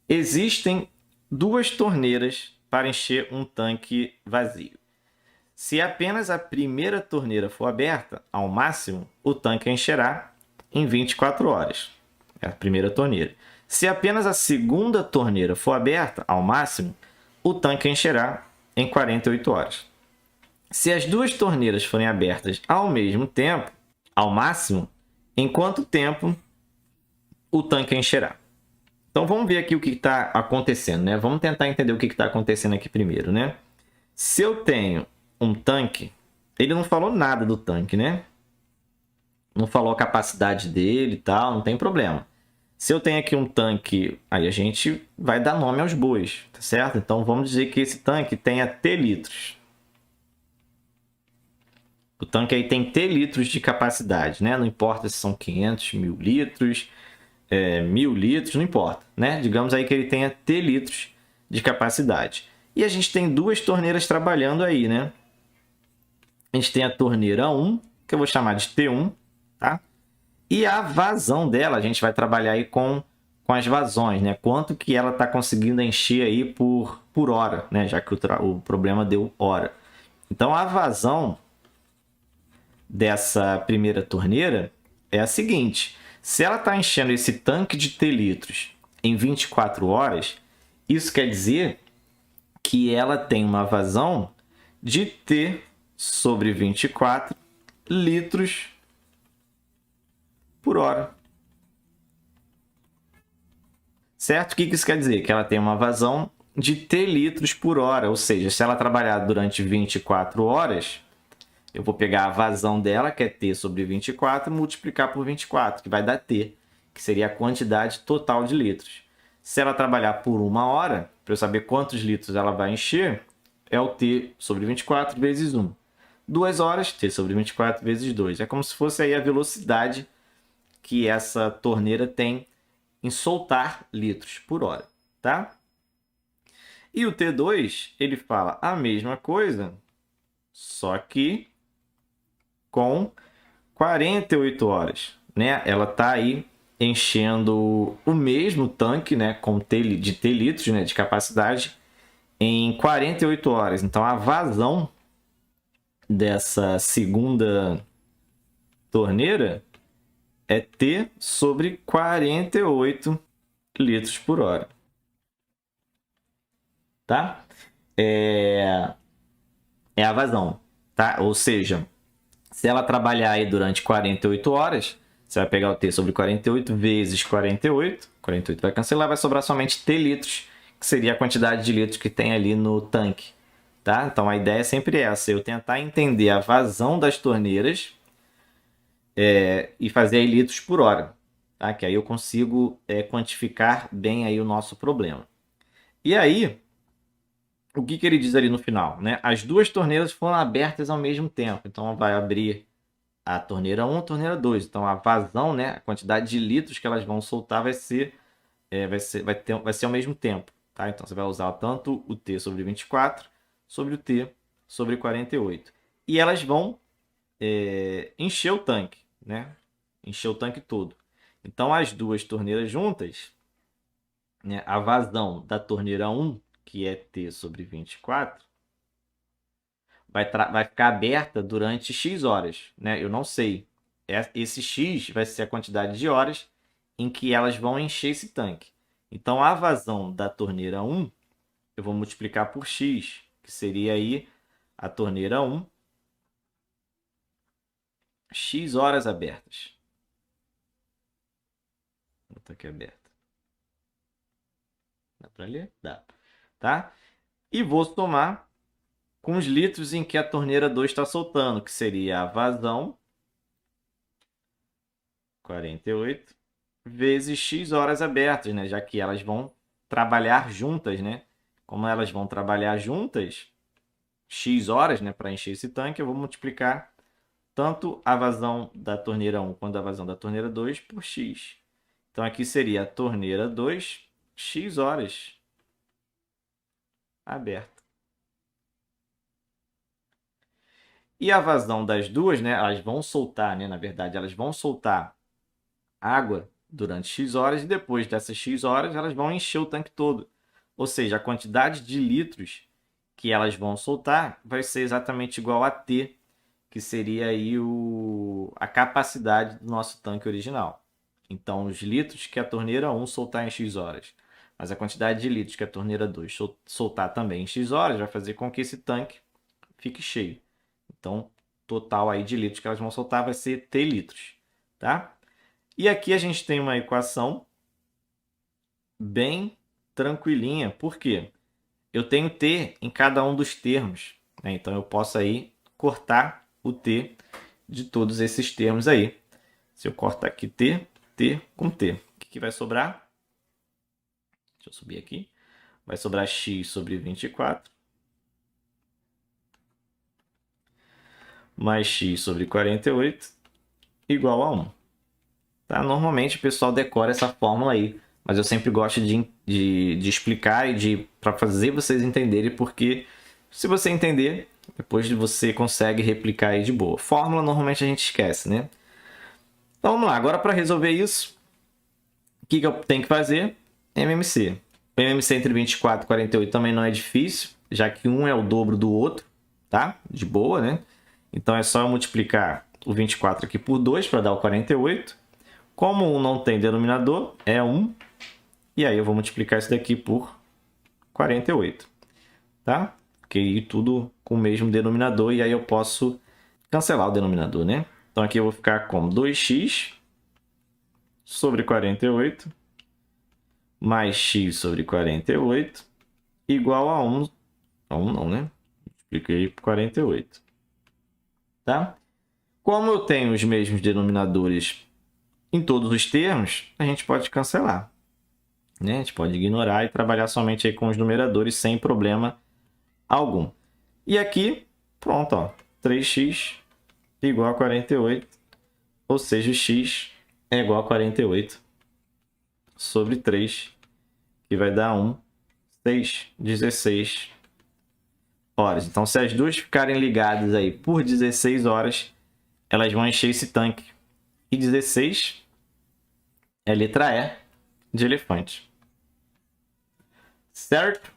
Existem duas torneiras para encher um tanque vazio. Se apenas a primeira torneira for aberta, ao máximo, o tanque encherá em 24 horas. É a primeira torneira. Se apenas a segunda torneira for aberta, ao máximo, o tanque encherá em 48 horas. Se as duas torneiras forem abertas ao mesmo tempo, ao máximo, em quanto tempo o tanque encherá? Então vamos ver aqui o que está acontecendo, né? Vamos tentar entender o que está acontecendo aqui primeiro, né? Se eu tenho um tanque, ele não falou nada do tanque, né? Não falou a capacidade dele e tal, não tem problema. Se eu tenho aqui um tanque, aí a gente vai dar nome aos bois, tá certo? Então vamos dizer que esse tanque tenha T litros. O tanque aí tem T litros de capacidade, né? Não importa se são 500, 1000 litros, 1000 litros, não importa, né? Digamos aí que ele tenha T litros de capacidade. E a gente tem duas torneiras trabalhando aí, né? A gente tem a torneira 1, que eu vou chamar de T1, tá? E a vazão dela, a gente vai trabalhar aí com as vazões, né? Quanto que ela está conseguindo encher aí por hora, né? Já que o problema deu hora. Então, a vazão dessa primeira torneira é a seguinte. Se ela está enchendo esse tanque de T litros em 24 horas, isso quer dizer que ela tem uma vazão de T sobre 24 litros por hora. Certo? O que isso quer dizer? Que ela tem uma vazão de T litros por hora, ou seja, se ela trabalhar durante 24 horas, eu vou pegar a vazão dela, que é T sobre 24, multiplicar por 24, que vai dar T, que seria a quantidade total de litros. Se ela trabalhar por 1 hora, para eu saber quantos litros ela vai encher, é o T sobre 24 vezes 1. 2 horas, T sobre 24 vezes 2. É como se fosse aí a velocidade que essa torneira tem em soltar litros por hora, tá? E o T2, ele fala a mesma coisa, só que com 48 horas, né? Ela tá aí enchendo o mesmo tanque, né, com de T litros, né, de capacidade em 48 horas. Então a vazão dessa segunda torneira é T sobre 48 litros por hora, tá? É a vazão, tá? Ou seja, se ela trabalhar aí durante 48 horas, você vai pegar o T sobre 48 vezes 48. 48 vai cancelar, vai sobrar somente T litros, que seria a quantidade de litros que tem ali no tanque. Tá? Então a ideia é sempre essa, eu tentar entender a vazão das torneiras e fazer aí litros por hora. Tá? Que aí eu consigo quantificar bem aí o nosso problema. E aí, o que ele diz ali no final? Né? As duas torneiras foram abertas ao mesmo tempo. Então vai abrir a torneira 1 e a torneira 2. Então a vazão, né, a quantidade de litros que elas vão soltar vai ser ao mesmo tempo. Tá? Então você vai usar tanto o T sobre 24 sobre o T sobre 48. E elas vão encher o tanque, né? Encher o tanque todo. Então as duas torneiras juntas, né, a vazão da torneira 1, que é T sobre 24, vai ficar aberta durante X horas, né? Eu não sei. Esse X vai ser a quantidade de horas em que elas vão encher esse tanque. Então, a vazão da torneira 1, eu vou multiplicar por X, que seria aí a torneira 1, X horas abertas. Vou botar aqui aberta. Dá para ler? Dá. Tá? E vou somar com os litros em que a torneira 2 está soltando, que seria a vazão, 48, vezes X horas abertas, né? Já que elas vão trabalhar juntas, né? Como elas vão trabalhar juntas, X horas, né, para encher esse tanque, eu vou multiplicar tanto a vazão da torneira 1 quanto a vazão da torneira 2 por X. Então aqui seria a torneira 2, X horas aberta. E a vazão das duas, né, elas vão soltar, né, na verdade, elas vão soltar água durante X horas e depois dessas X horas elas vão encher o tanque todo. Ou seja, a quantidade de litros que elas vão soltar vai ser exatamente igual a T, que seria aí a capacidade do nosso tanque original. Então, os litros que a torneira 1 soltar em X horas, mas a quantidade de litros que a torneira 2 soltar também em X horas vai fazer com que esse tanque fique cheio. Então, total aí de litros que elas vão soltar vai ser T litros, tá? E aqui a gente tem uma equação bem tranquilinha. Por quê? Eu tenho T em cada um dos termos, né? Então eu posso aí cortar o T de todos esses termos aí. Se eu cortar aqui T, T com T, o que vai sobrar? Deixa eu subir aqui. Vai sobrar x sobre 24 mais x sobre 48 igual a 1. Tá? Normalmente o pessoal decora essa fórmula aí, mas eu sempre gosto de explicar e para fazer vocês entenderem, porque se você entender, depois você consegue replicar aí de boa. Fórmula normalmente a gente esquece, né? Então vamos lá, agora para resolver isso, o que eu tenho que fazer? MMC. O MMC entre 24 e 48 também não é difícil, já que um é o dobro do outro, tá? De boa, né? Então é só eu multiplicar o 24 aqui por 2 para dar o 48. Como um não tem denominador, é 1. E aí eu vou multiplicar isso daqui por 48. Tá? Porque tudo com o mesmo denominador. E aí eu posso cancelar o denominador, né? Então aqui eu vou ficar com 2x sobre 48 mais x sobre 48 igual a 1. A 1 não, né? Multipliquei por 48. Tá? Como eu tenho os mesmos denominadores em todos os termos, a gente pode cancelar, né? A gente pode ignorar e trabalhar somente aí com os numeradores sem problema algum. E aqui, pronto, ó, 3x igual a 48, ou seja, o x é igual a 48 sobre 3, que vai dar 1, 6, 16 horas. Então, se as duas ficarem ligadas aí por 16 horas, elas vão encher esse tanque. E 16 é letra E de elefante. Certo?